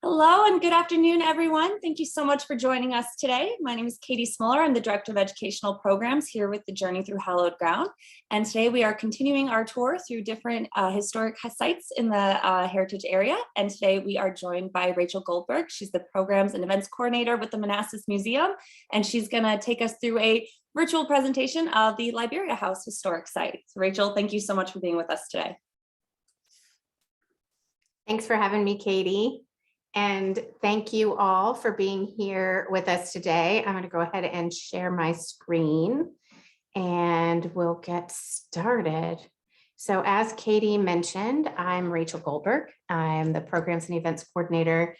Hello and good afternoon, everyone. Thank you so much for joining us today. My name is Katie Smoller. I'm the Director of Educational Programs here with the Journey Through Hallowed Ground. And today we are continuing our tour through different historic sites in the heritage area. And today we are joined by Rachel Goldberg. She's the Programs and Events Coordinator with the Manassas Museum. And she's gonna take us through a virtual presentation of the Liberia House Historic Site. So Rachel, thank you so much for being with us today. Thanks for having me, Katie. And thank you all for being here with us today. I'm going to go ahead and share my screen and we'll get started. So as Katie mentioned, I'm Rachel Goldberg. I'm the Programs and Events Coordinator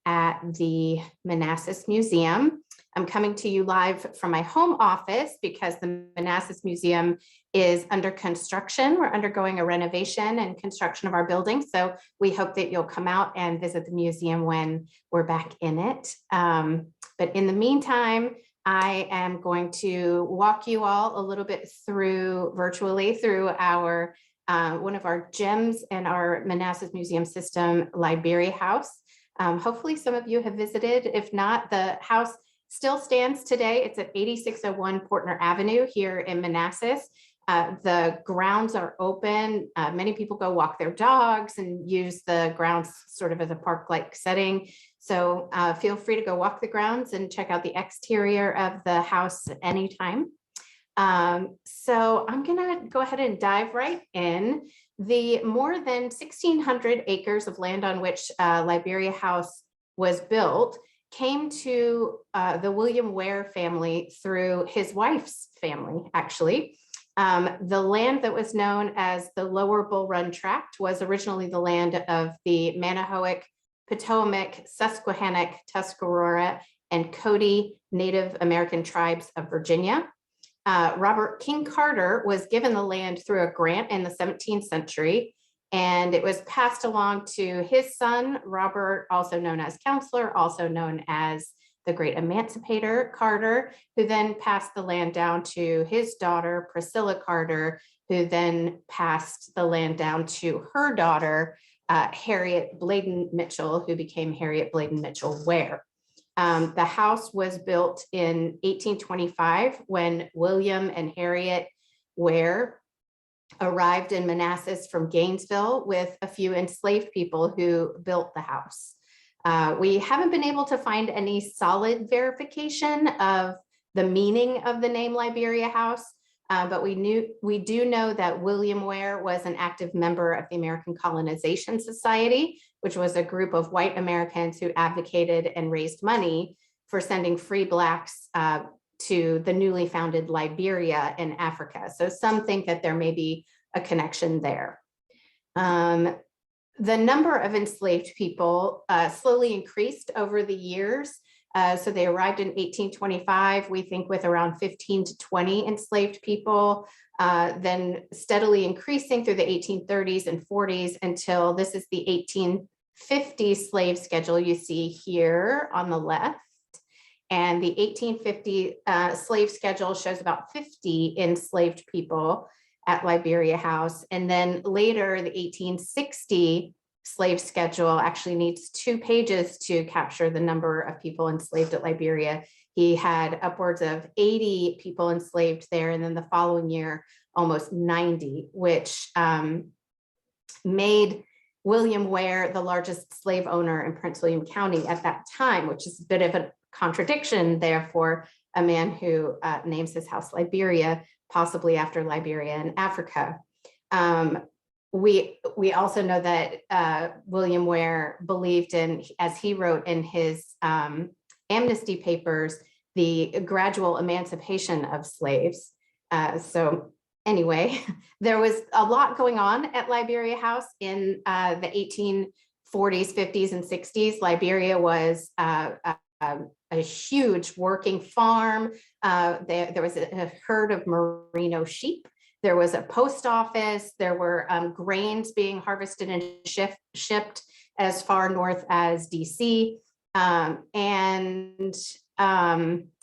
at the Manassas Museum. I'm coming to you live from my home office because the Manassas Museum is under construction. We're undergoing a renovation and construction of our building. So we hope that you'll come out and visit the museum when we're back in it. But in the meantime, I am going to walk you all a little bit through virtually through our one of our gems in our Manassas Museum system, Liberia House. Hopefully some of you have visited. If not, the house still stands today. It's at 8601 Portner Avenue here in Manassas. The grounds are open. Many people go walk their dogs and use the grounds sort of as a park-like setting. So feel free to go walk the grounds and check out the exterior of the house anytime. So I'm gonna go ahead and dive right in. The more than 1,600 acres of land on which Liberia House was built came to the William Ware family through his wife's family, actually. The land that was known as the Lower Bull Run Tract was originally the land of the Manahoic, Potomac, Susquehannock, Tuscarora, and Cody Native American tribes of Virginia. Robert King Carter was given the land through a grant in the 17th century, and it was passed along to his son, Robert, also known as Counselor, also known as the Great Emancipator Carter, who then passed the land down to his daughter, Priscilla Carter, who then passed the land down to her daughter, Harriet Bladen Mitchell, who became Harriet Bladen Mitchell Ware. The house was built in 1825 when William and Harriet Ware arrived in Manassas from Gainesville with a few enslaved people who built the house. We haven't been able to find any solid verification of the meaning of the name Liberia House, but we do know that William Ware was an active member of the American Colonization Society, which was a group of white Americans who advocated and raised money for sending free Blacks to the newly founded Liberia in Africa. So some think that there may be a connection there. The number of enslaved people slowly increased over the years. So they arrived in 1825, we think with around 15 to 20 enslaved people, then steadily increasing through the 1830s and 40s until this is the 1850 slave schedule you see here on the left. And the 1850 slave schedule shows about 50 enslaved people at Liberia House. And then later, the 1860 slave schedule actually needs 2 pages to capture the number of people enslaved at Liberia. He had upwards of 80 people enslaved there, and then the following year, almost 90, which made William Ware the largest slave owner in Prince William County at that time, which is a bit of a contradiction there for a man who names his house Liberia, possibly after Liberia in Africa. We also know that William Ware believed in, as he wrote in his amnesty papers, the gradual emancipation of slaves. So anyway, there was a lot going on at Liberia House in the 1840s, 50s, and 60s. Liberia was a huge working farm. There was a herd of merino sheep. There was a post office. There were grains being harvested and shipped as far north as DC.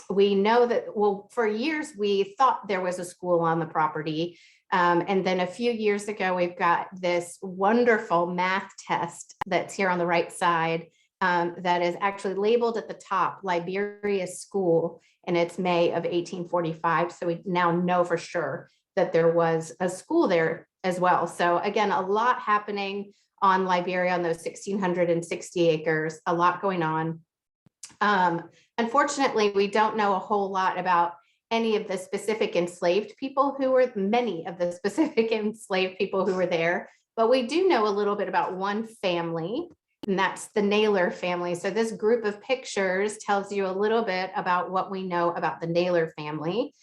We know that, well, for years, we thought there was a school on the property. And then a few years ago, we've got this wonderful math test that's here on the right side that is actually labeled at the top, Liberia School, and it's May of 1845. So we now know for sure that there was a school there as well. So again, a lot happening on Liberia on those 1,660 acres, a lot going on. Unfortunately, we don't know a whole lot about any of the specific enslaved people who were, many of the specific enslaved people who were there, but we do know a little bit about one family, and that's the Naylor family. So this group of pictures tells you a little bit about what we know about the Naylor family.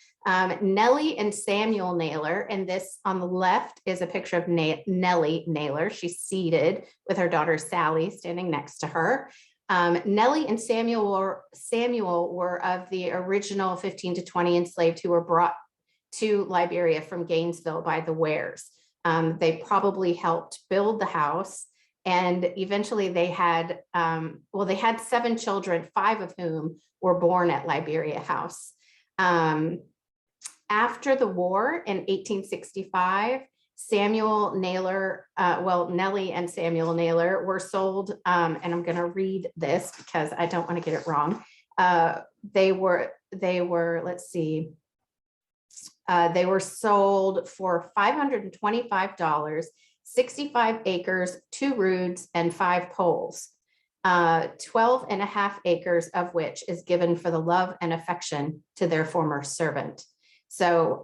Nellie and Samuel Naylor, and this on the left is a picture of Nellie Naylor. She's seated with her daughter Sally standing next to her. Nellie and Samuel were of the original 15 to 20 enslaved who were brought to Liberia from Gainesville by the Wares. They probably helped build the house, and eventually they had, they had 7 children, 5 of whom were born at Liberia House. After the war in 1865, Samuel Naylor, Nellie and Samuel Naylor were sold, and I'm going to read this because I don't want to get it wrong. They were, let's see, they were sold for $525, 65 acres, 2 roods, and 5 poles, 12.5 acres of which is given for the love and affection to their former servant. So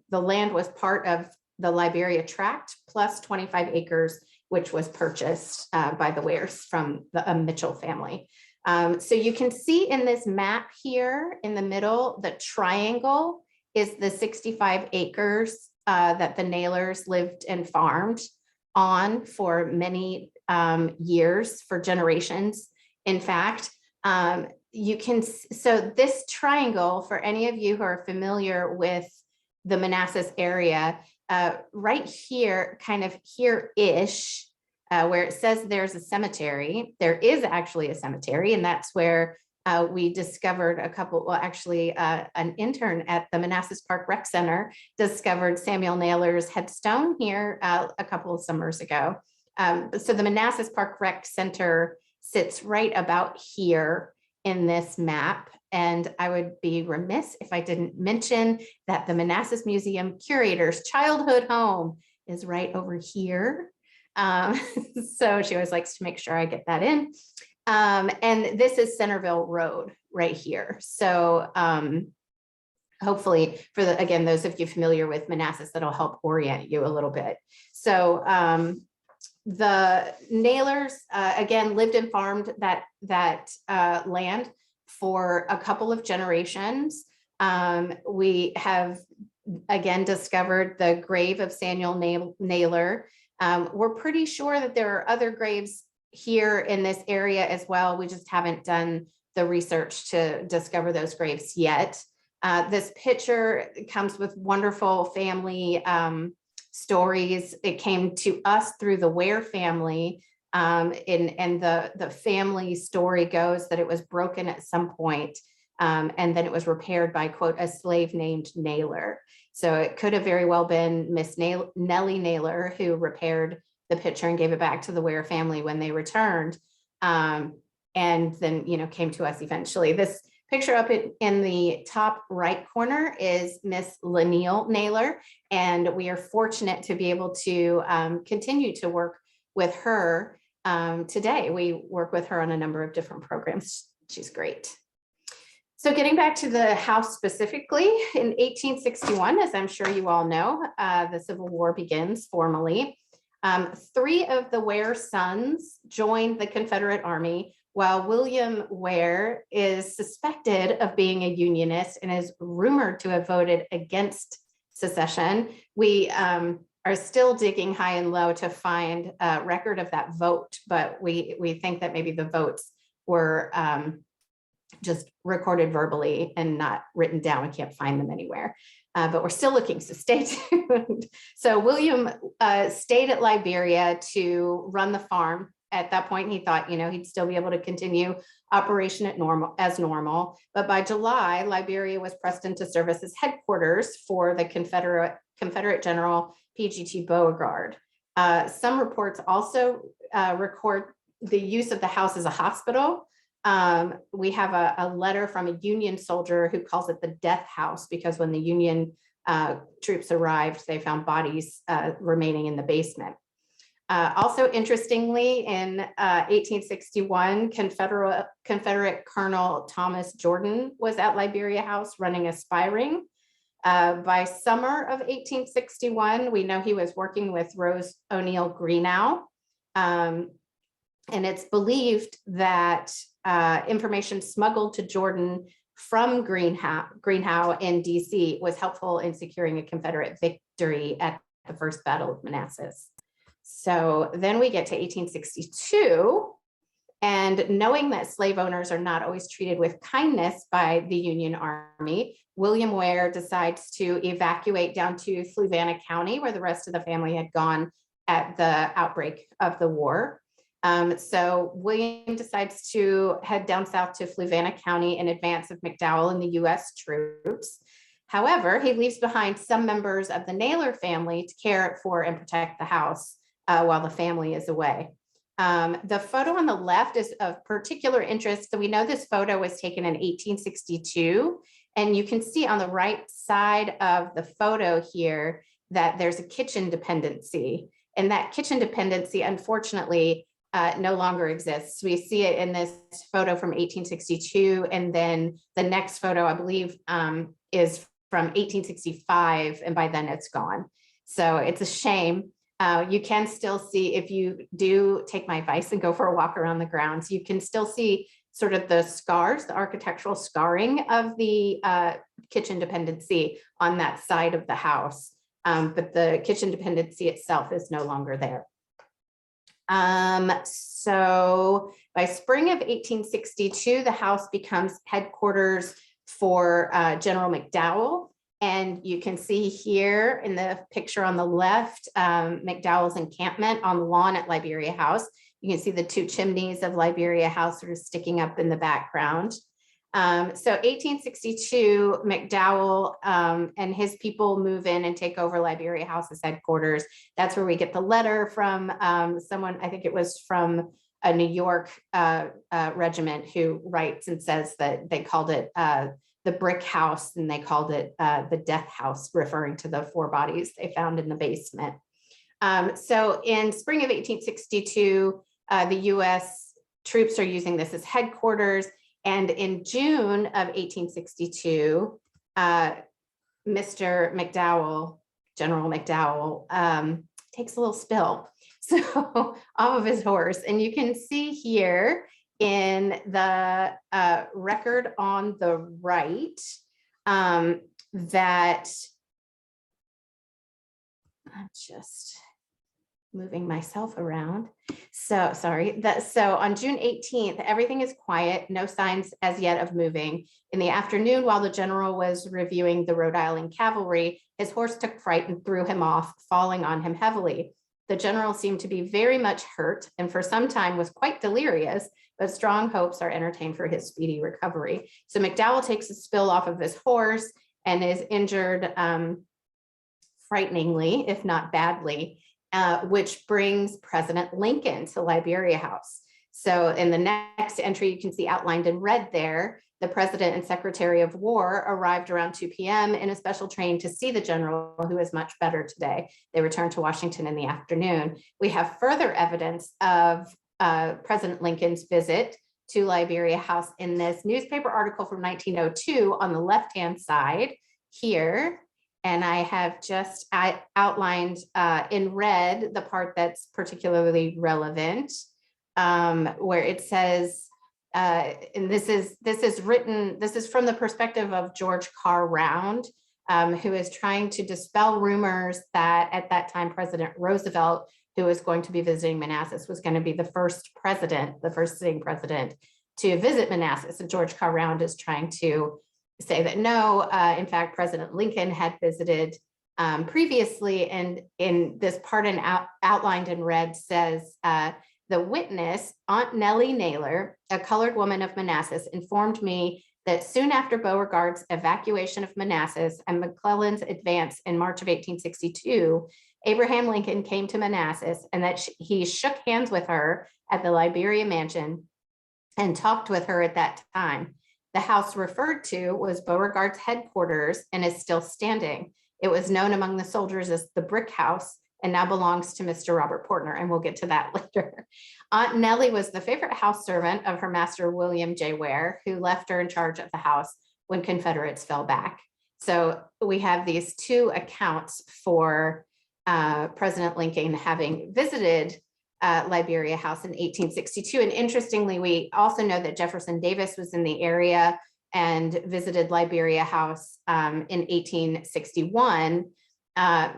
the land was part of the Liberia tract plus 25 acres, which was purchased by the Wares from the Mitchell family. So you can see in this map here in the middle, the triangle is the 65 acres that the Naylors lived and farmed on for many years, for generations. In fact, you can, so this triangle, for any of you who are familiar with the Manassas area, right here, kind of here-ish, where it says there's a cemetery, there is actually a cemetery, and that's where we discovered a couple, well, actually an intern at the Manassas Park Rec Center discovered Samuel Naylor's headstone here a couple of summers ago. So the Manassas Park Rec Center sits right about here in this map. And I would be remiss if I didn't mention that the Manassas Museum curator's childhood home is right over here. So she always likes to make sure I get that in. And this is Centerville Road right here. So hopefully for the, again, those of you familiar with Manassas, that'll help orient you a little bit. So the Naylors, again, lived and farmed that land for a couple of generations. We have, again, discovered the grave of Samuel Naylor. We're pretty sure that there are other graves here in this area as well. We just haven't done the research to discover those graves yet. This picture comes with wonderful family stories. It came to us through the Ware family, and the family story goes that it was broken at some point, and then it was repaired by, quote, a slave named Naylor. So it could have very well been Miss Nellie Naylor who repaired the picture and gave it back to the Ware family when they returned, and then, you know, came to us eventually. This picture up in the top right corner is Miss Lanille Naylor, and we are fortunate to be able to continue to work with her today. We work with her on a number of different programs. She's great. So getting back to the house specifically, in 1861, as I'm sure you all know, the Civil War begins formally. 3 of the Ware sons joined the Confederate Army, while William Ware is suspected of being a Unionist and is rumored to have voted against secession. We are still digging high and low to find a record of that vote, but we think that maybe the votes were just recorded verbally and not written down. We can't find them anywhere, but we're still looking, so stay tuned. So William stayed at Liberia to run the farm. At that point, he thought, you know, he'd still be able to continue operation as normal. But by July, Liberia was pressed into service as headquarters for the Confederate General PGT Beauregard. Some reports also record the use of the house as a hospital. We have a letter from a Union soldier who calls it the death house because when the Union troops arrived, they found bodies remaining in the basement. Also, interestingly, in 1861, Confederate Colonel Thomas Jordan was at Liberia House running a spy ring. By summer of 1861, we know he was working with Rose O'Neill Greenough. And it's believed that information smuggled to Jordan from Greenough in DC was helpful in securing a Confederate victory at the First Battle of Manassas. So then we get to 1862, and knowing that slave owners are not always treated with kindness by the Union Army, William Ware decides to evacuate down to Fluvanna County, where the rest of the family had gone at the outbreak of the war. So William decides to head down south to Fluvanna County in advance of McDowell and the US troops. However, he leaves behind some members of the Naylor family to care for and protect the house while the family is away. The photo on the left is of particular interest. So we know this photo was taken in 1862, and you can see on the right side of the photo here that there's a kitchen dependency, and that kitchen dependency, unfortunately, no longer exists. We see it in this photo from 1862, and then the next photo, I believe, is from 1865, and by then it's gone. So it's a shame. You can still see, if you do take my advice and go for a walk around the grounds, you can still see sort of the scars, the architectural scarring of the kitchen dependency on that side of the house. But the kitchen dependency itself is no longer there. So by spring of 1862, the house becomes headquarters for General McDowell. And you can see here in the picture on the left, McDowell's encampment on the lawn at Liberia House. You can see the two chimneys of Liberia House sort of sticking up in the background. So 1862, McDowell and his people move in and take over Liberia House as headquarters. That's where we get the letter from someone, I think it was from a New York regiment, who writes and says that they called it the brick house, and they called it the death house, referring to the 4 bodies they found in the basement. So in spring of 1862, the US troops are using this as headquarters. And in June of 1862, Mr. McDowell, General McDowell, takes a little spill off of his horse. And you can see here in the record on the right that I'm just moving myself around. So sorry. So on June 18th, everything is quiet, no signs as yet of moving. In the afternoon, while the general was reviewing the Rhode Island cavalry, his horse took fright and threw him off, falling on him heavily. The general seemed to be very much hurt and for some time was quite delirious, but strong hopes are entertained for his speedy recovery. So McDowell takes a spill off of his horse and is injured frighteningly, if not badly, which brings President Lincoln to Liberia House. So in the next entry, you can see outlined in red there, the President and Secretary of War arrived around 2 p.m. in a special train to see the general, who is much better today. They returned to Washington in the afternoon. We have further evidence of President Lincoln's visit to Liberia House in this newspaper article from 1902 on the left-hand side here. And I have just outlined in red the part that's particularly relevant, where it says, and this is from the perspective of George Carr Round, who is trying to dispel rumors that at that time President Roosevelt, who was going to be visiting Manassas, was going to be the first sitting president to visit Manassas. And George Carr Round is trying to say that no, in fact, President Lincoln had visited previously. And in this part outlined in red says, the witness, Aunt Nellie Naylor, a colored woman of Manassas, informed me that soon after Beauregard's evacuation of Manassas and McClellan's advance in March of 1862, Abraham Lincoln came to Manassas and that he shook hands with her at the Liberia Mansion and talked with her at that time. The house referred to was Beauregard's headquarters and is still standing. It was known among the soldiers as the Brick House and now belongs to Mr. Robert Portner, and we'll get to that later. Aunt Nellie was the favorite house servant of her master, William J. Ware, who left her in charge of the house when Confederates fell back. So we have these two accounts for President Lincoln having visited Liberia House in 1862. And interestingly, we also know that Jefferson Davis was in the area and visited Liberia House in 1861,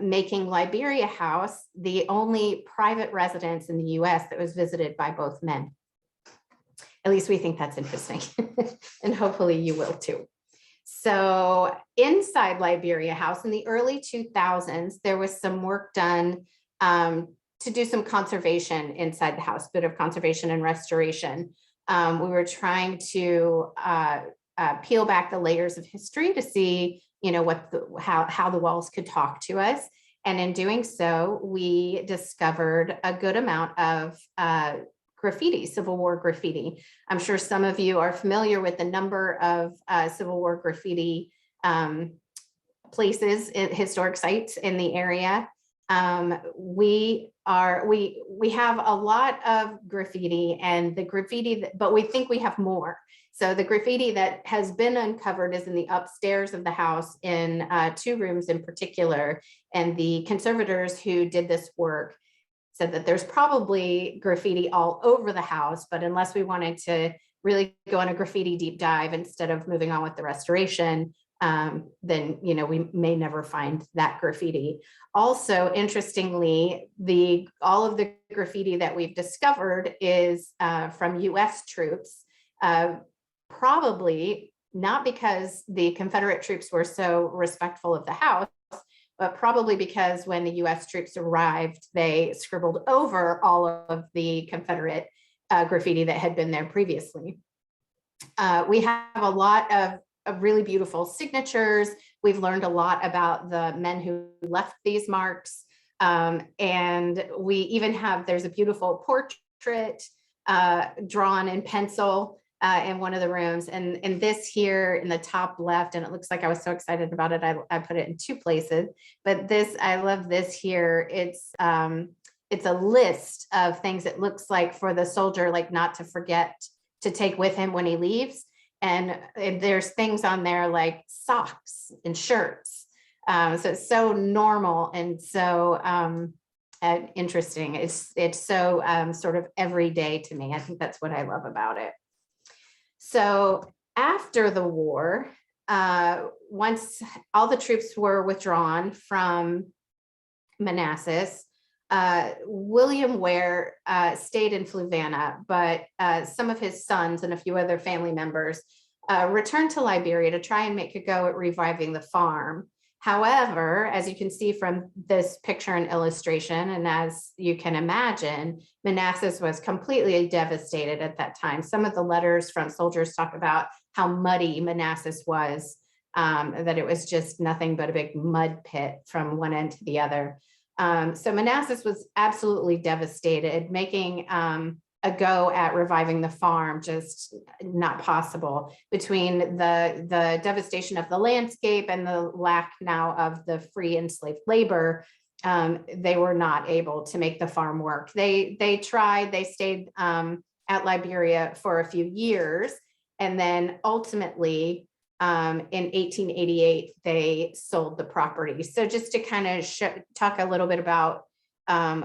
making Liberia House the only private residence in the US that was visited by both men. At least we think that's interesting, and hopefully you will too. So inside Liberia House in the early 2000s, there was some work done to do some conservation inside the house, bit of conservation and restoration. We were trying to peel back the layers of history to see, how the walls could talk to us. And in doing so, we discovered a good amount of graffiti, Civil War graffiti. I'm sure some of you are familiar with the number of Civil War graffiti places, historic sites in the area. We have a lot of graffiti, and the graffiti, but we think we have more. So the graffiti that has been uncovered is in the upstairs of the house in 2 rooms in particular. And the conservators who did this work said that there's probably graffiti all over the house, but unless we wanted to really go on a graffiti deep dive instead of moving on with the restoration, then we may never find that graffiti. Also, interestingly, all of the graffiti that we've discovered is from US troops, probably not because the Confederate troops were so respectful of the house, but probably because when the US troops arrived, they scribbled over all of the Confederate graffiti that had been there previously. We have a lot of really beautiful signatures. We've learned a lot about the men who left these marks. And we even there's a beautiful portrait drawn in pencil in one of the rooms. And this here in the top left, and it looks like I was so excited about it, I put it in 2 places, but I love this here. It's a list of things it looks like for the soldier, like not to forget to take with him when he leaves. And there's things on there like socks and shirts. So it's so normal and so interesting. It's so sort of everyday to me. I think that's what I love about it. So after the war, once all the troops were withdrawn from Manassas, William Ware stayed in Fluvanna, but some of his sons and a few other family members returned to Liberia to try and make a go at reviving the farm. However, as you can see from this picture and illustration, and as you can imagine, Manassas was completely devastated at that time. Some of the letters from soldiers talk about how muddy Manassas was, that it was just nothing but a big mud pit from one end to the other. So Manassas was absolutely devastated, making a go at reviving the farm just not possible. Between the devastation of the landscape and the lack now of the free enslaved labor, they were not able to make the farm work. They tried, they stayed at Liberia for a few years, and then ultimately in 1888, they sold the property. So just to kind of talk a little bit about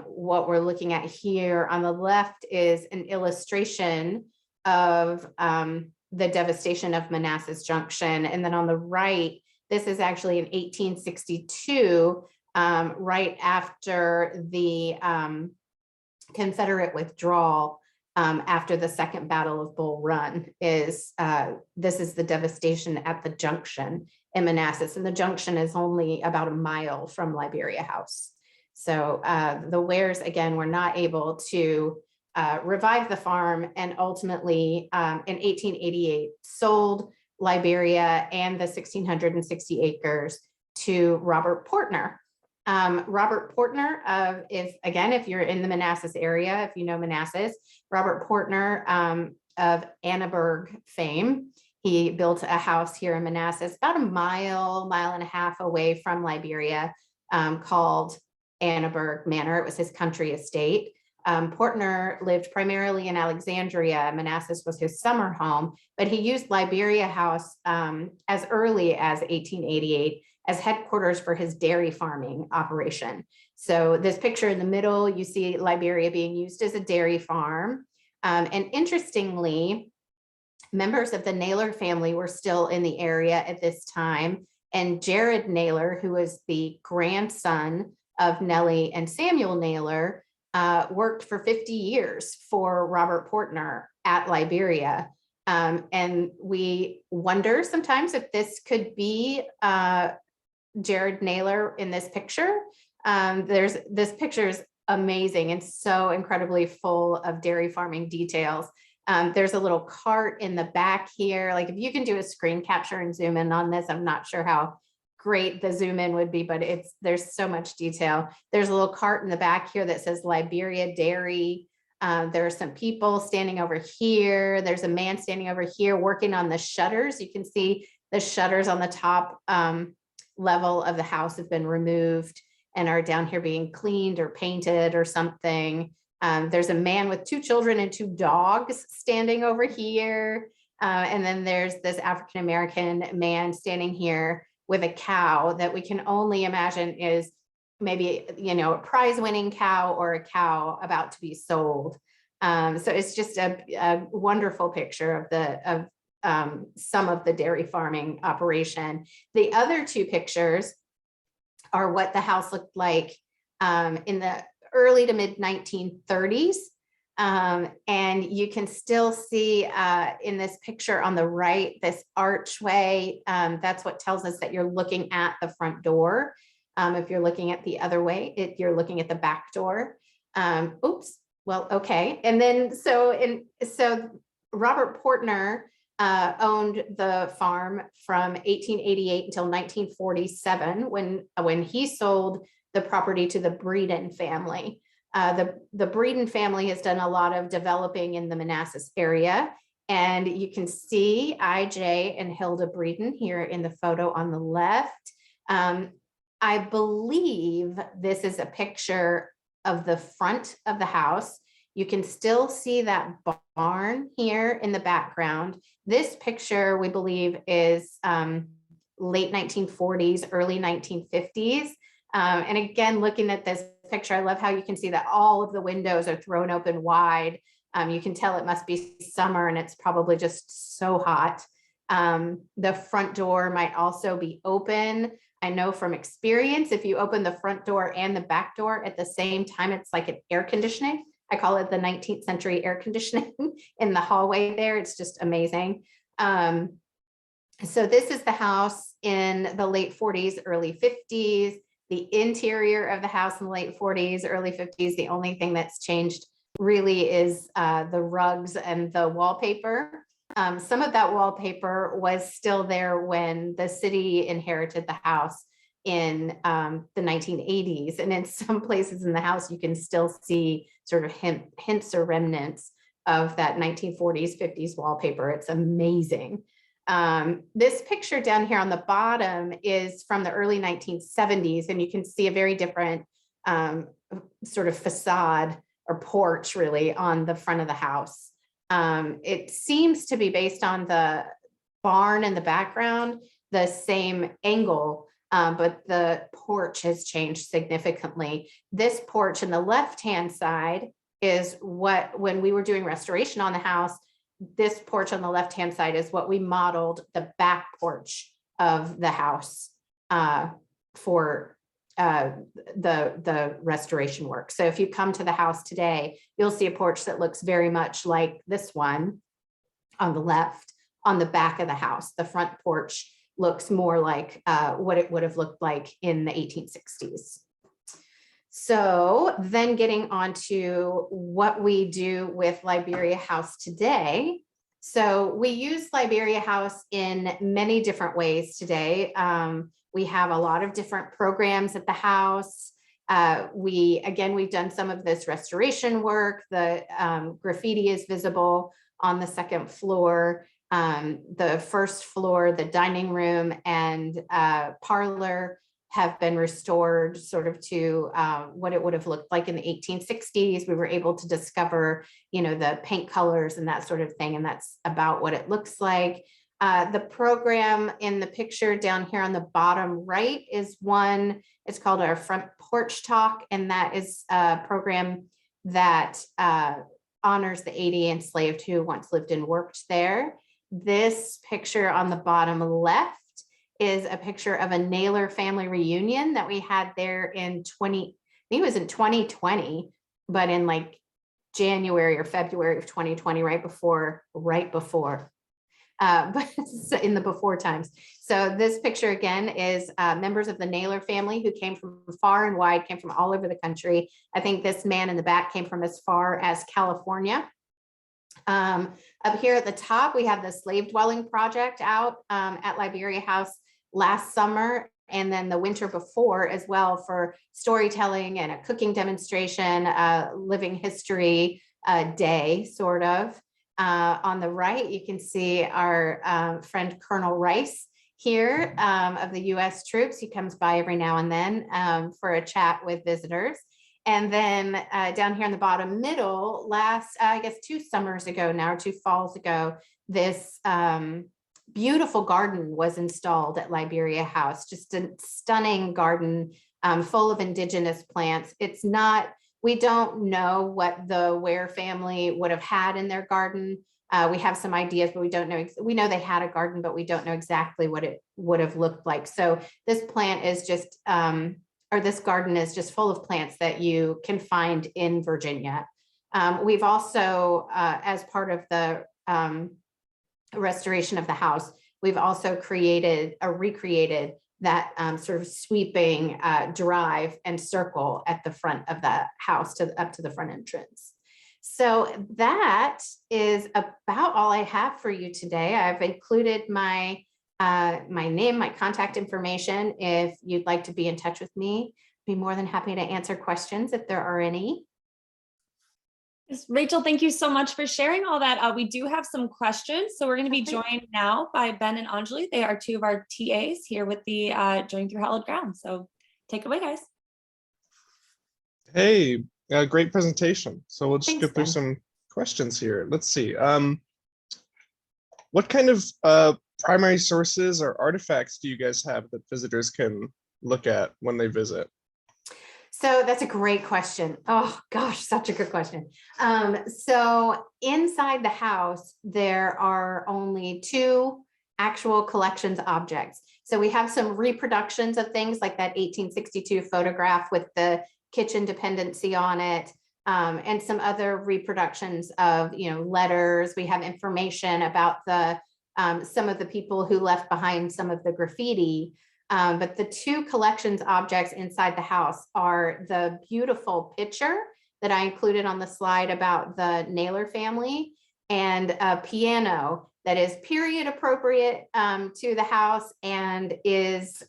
what we're looking at here, on the left is an illustration of the devastation of Manassas Junction. And then on the right, this is actually in 1862, right after the Confederate withdrawal after the Second Battle of Bull Run. This is the devastation at the Junction in Manassas. And the Junction is only about a mile from Liberia House. So the Wares, again, were not able to revive the farm, and ultimately in 1888 sold Liberia and the 1,660 acres to Robert Portner. Robert Portner if you're in the Manassas area, if you know Manassas, Robert Portner of Annaberg fame. He built a house here in Manassas, about a mile and a half away from Liberia, called Annaberg Manor. It was his country estate. Portner lived primarily in Alexandria. Manassas was his summer home, but he used Liberia House as early as 1888 as headquarters for his dairy farming operation. So this picture in the middle, you see Liberia being used as a dairy farm. And interestingly, members of the Naylor family were still in the area at this time. And Jared Naylor, who was the grandson of Nellie and Samuel Naylor, worked for 50 years for Robert Portner at Liberia. And we wonder sometimes if this could be Jared Naylor in this picture. This picture is amazing and so incredibly full of dairy farming details. There's a little cart in the back here. Like if you can do a screen capture and zoom in on this, I'm not sure how great the zoom in would be, but there's so much detail. There's a little cart in the back here that says Liberia Dairy. There are some people standing over here. There's a man standing over here working on the shutters. You can see the shutters on the top level of the house have been removed and are down here being cleaned or painted or something. There's a man with 2 children and 2 dogs standing over here. And then there's this African-American man standing here with a cow that we can only imagine is maybe, a prize-winning cow or a cow about to be sold. So it's just a wonderful picture of some of the dairy farming operation. The other 2 pictures are what the house looked like in the early to mid 1930s. And you can still see in this picture on the right, this archway. That's what tells us that you're looking at the front door. If you're looking at the other way, you're looking at the back door. Oops. Well, okay. And then so Robert Portner owned the farm from 1888 until 1947 when he sold the property to the Breeden family. The Breeden family has done a lot of developing in the Manassas area, and you can see IJ and Hilda Breeden here in the photo on the left. I believe this is a picture of the front of the house. You can still see that barn here in the background. This picture, we believe, is late 1940s, early 1950s. And again, looking at this picture, I love how you can see that all of the windows are thrown open wide. You can tell it must be summer and it's probably just so hot. The front door might also be open. I know from experience, if you open the front door and the back door at the same time, it's like an air conditioning. I call it the 19th century air conditioning in the hallway there. It's just amazing. So this is the house in the late 40s, early 50s. The interior of the house in the late 40s, early 50s. The only thing that's changed really is the rugs and the wallpaper. Some of that wallpaper was still there when the city inherited the house in the 1980s. And in some places in the house, you can still see sort of hints or remnants of that 1940s, 50s wallpaper. It's amazing. This picture down here on the bottom is from the early 1970s, and you can see a very different sort of facade or porch really on the front of the house. It seems to be based on the barn in the background, the same angle, but the porch has changed significantly. This porch in the left-hand side is when we were doing restoration on the house, this porch on the left-hand side is what we modeled the back porch of the house for the restoration work. So if you come to the house today, you'll see a porch that looks very much like this one on the left on the back of the house. The front porch looks more like what it would have looked like in the 1860s. So then getting on to what we do with Liberia House today. So we use Liberia House in many different ways today. We have a lot of different programs at the house. We've done some of this restoration work. The graffiti is visible on the second floor. The first floor, the dining room and parlor have been restored sort of to what it would have looked like in the 1860s. We were able to discover, the paint colors and that sort of thing. And that's about what it looks like. The program in the picture down here on the bottom right is one, it's called our Front Porch Talk. And that is a program that honors the 80 enslaved who once lived and worked there. This picture on the bottom left is a picture of a Naylor family reunion that we had there in 2020, but in like January or February of 2020, right before, but in the before times. So this picture again is members of the Naylor family who came from far and wide, came from all over the country. I think this man in the back came from as far as California. Up here at the top, we have the slave dwelling project out at Liberia House last summer, and then the winter before as well for storytelling and a cooking demonstration, living history day, sort of. On the right, you can see our friend Colonel Rice here of the U.S. troops. He comes by every now and then for a chat with visitors. And then down here in the bottom middle, I guess 2 summers ago now, or 2 falls ago, this beautiful garden was installed at Liberia House, just a stunning garden full of indigenous plants. We don't know what the Ware family would have had in their garden. We have some ideas, but we don't know. We know they had a garden, but we don't know exactly what it would have looked like. So this plant is just, this garden is just full of plants that you can find in Virginia. We've also, as part of the restoration of the house, we've also recreated that sort of sweeping drive and circle at the front of the house up to the front entrance. So that is about all I have for you today. I've included my name, my contact information. If you'd like to be in touch with me, I'd be more than happy to answer questions if there are any. Yes, Rachel, thank you so much for sharing all that. We do have some questions. So we're going to be joined now by Ben and Anjali. They are 2 of our TAs here with the Journey Through Hallowed Ground. So take it away, guys. Hey, great presentation. So we'll just Thanks, go through Ben. some questions here. Let's see. What kind of primary sources or artifacts do you guys have that visitors can look at when they visit? So that's a great question. Oh gosh, such a good question. So inside the house, there are only 2 actual collections objects. So we have some reproductions of things like that 1862 photograph with the kitchen dependency on it, and some other reproductions of, letters. We have information about some of the people who left behind some of the graffiti. But the 2 collections objects inside the house are the beautiful picture that I included on the slide about the Naylor family, and a piano that is period appropriate to the house and is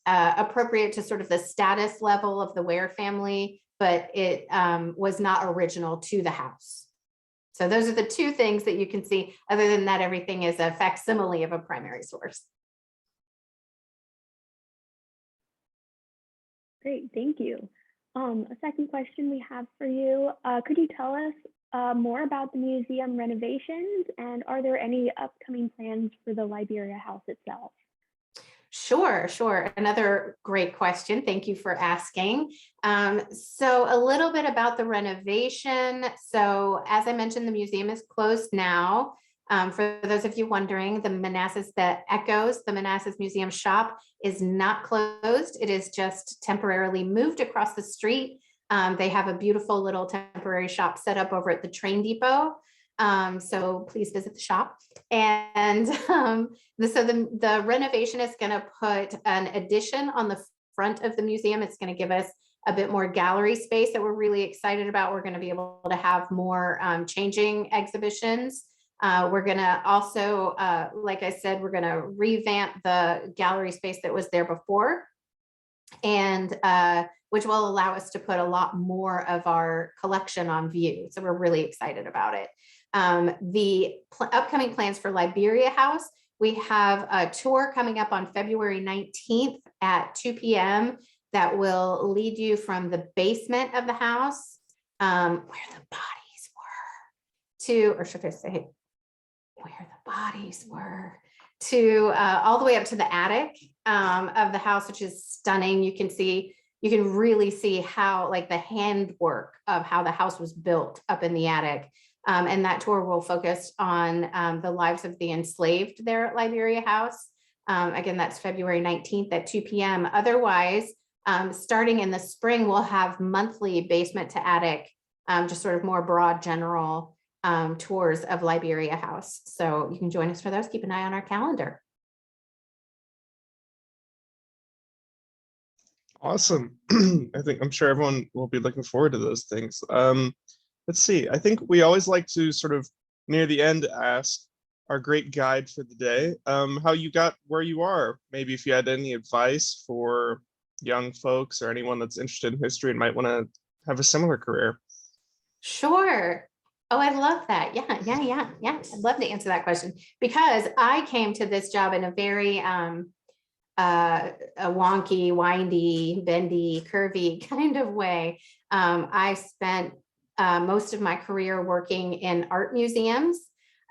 appropriate to sort of the status level of the Ware family, but it was not original to the house. So those are the 2 things that you can see. Other than that, everything is a facsimile of a primary source. Great, thank you. A second question we have for you. Could you tell us more about the museum renovations, and are there any upcoming plans for the Liberia House itself? Sure. Another great question. Thank you for asking. So a little bit about the renovation. So as I mentioned, the museum is closed now. For those of you wondering, the Manassas Museum shop is not closed. It is just temporarily moved across the street. They have a beautiful little temporary shop set up over at the train depot. So please visit the shop. And so the renovation is going to put an addition on the front of the museum. It's going to give us a bit more gallery space that we're really excited about. We're going to be able to have more changing exhibitions We're gonna also, like I said, we're gonna revamp the gallery space that was there before, and which will allow us to put a lot more of our collection on view. So we're really excited about it. The upcoming plans for Liberia House, we have a tour coming up on February 19th at 2 p.m. that will lead you from the basement of the house, where the bodies were, to, or should I say, where the bodies were, to all the way up to the attic of the house, which is stunning. You can really see how, like, the handwork of how the house was built up in the attic. And that tour will focus on the lives of the enslaved there at Liberia House. Again, that's February 19th at 2 p.m. Otherwise, starting in the spring, we'll have monthly basement to attic, just sort of more broad general tours of Liberia House. So you can join us for those. Keep an eye on our calendar. Awesome. I'm sure everyone will be looking forward to those things. Let's see. I think we always like to sort of near the end ask our great guide for the day, how you got where you are. Maybe if you had any advice for young folks or anyone that's interested in history and might want to have a similar career. Sure. Oh, I love that. Yeah. I'd love to answer that question, because I came to this job in a very a wonky, windy, bendy, curvy kind of way. I spent most of my career working in art museums,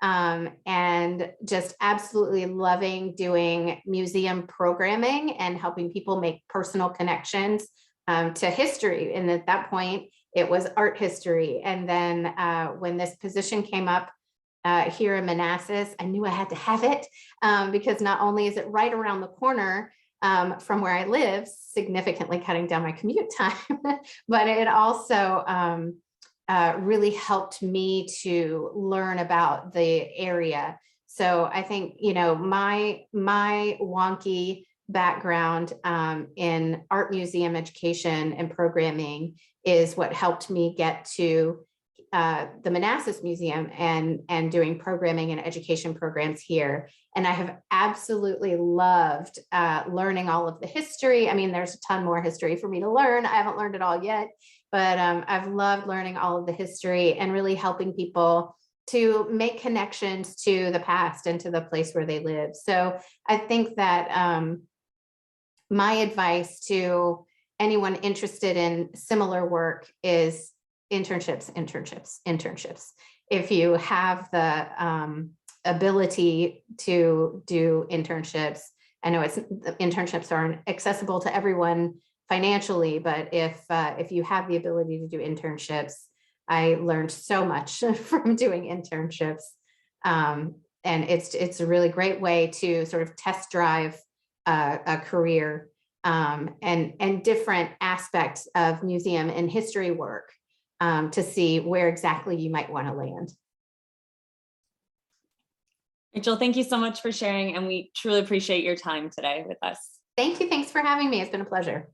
and just absolutely loving doing museum programming and helping people make personal connections to history. And at that point, it was art history. And then when this position came up here in Manassas, I knew I had to have it, because not only is it right around the corner from where I live, significantly cutting down my commute time, but it also really helped me to learn about the area. So I think, you know, my wonky background in art museum education and programming is what helped me get to the Manassas Museum and doing programming and education programs here. And I have absolutely loved learning all of the history. I mean, there's a ton more history for me to learn. I haven't learned it all yet, but I've loved learning all of the history and really helping people to make connections to the past and to the place where they live. So I think that my advice to anyone interested in similar work is internships. If you have the ability to do internships, I know internships aren't accessible to everyone financially, but if you have the ability to do internships, I learned so much from doing internships, and it's a really great way to sort of test drive a career and different aspects of museum and history work to see where exactly you might want to land. Rachel, thank you so much for sharing, and we truly appreciate your time today with us. Thank you. Thanks for having me. It's been a pleasure.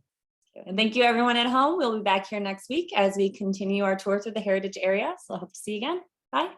And thank you everyone at home. We'll be back here next week as we continue our tour through the heritage area. So I hope to see you again. Bye.